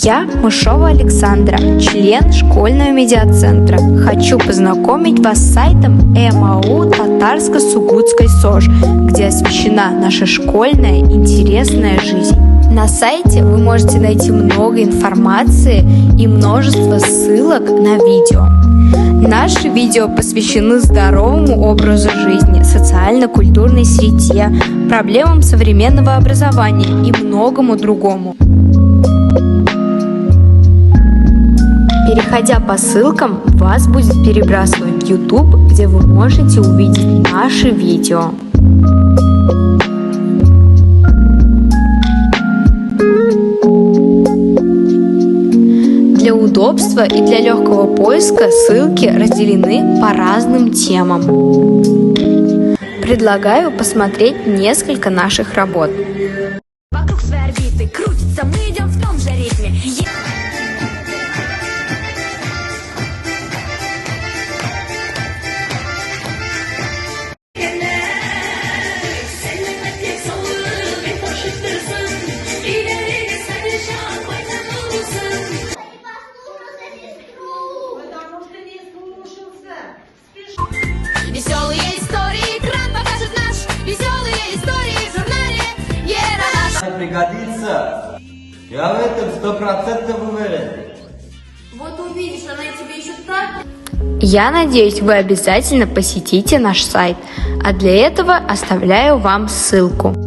Я Мышова Александра, член школьного медиацентра. Хочу познакомить вас с сайтом ЭМАУ Татарско-Сугутской СОЖ, где освещена наша школьная интересная жизнь. На сайте вы можете найти много информации и множество ссылок на видео. Наши видео посвящены здоровому образу жизни, социально-культурной среде, проблемам современного образования и многому другому. Переходя по ссылкам, вас будет перебрасывать в YouTube, где вы можете увидеть наши видео. Для удобства и для легкого поиска ссылки разделены по разным темам. Предлагаю посмотреть несколько наших работ. Вокруг своей орбиты крутится, мы идем в том же ритме. Веселые истории, экран покажет наш. Веселые истории в журнале Ералаш. Пригодится. Я в этом 100% уверен. Вот увидишь, она тебе еще так. Я надеюсь, вы обязательно посетите наш сайт, а для этого оставляю вам ссылку.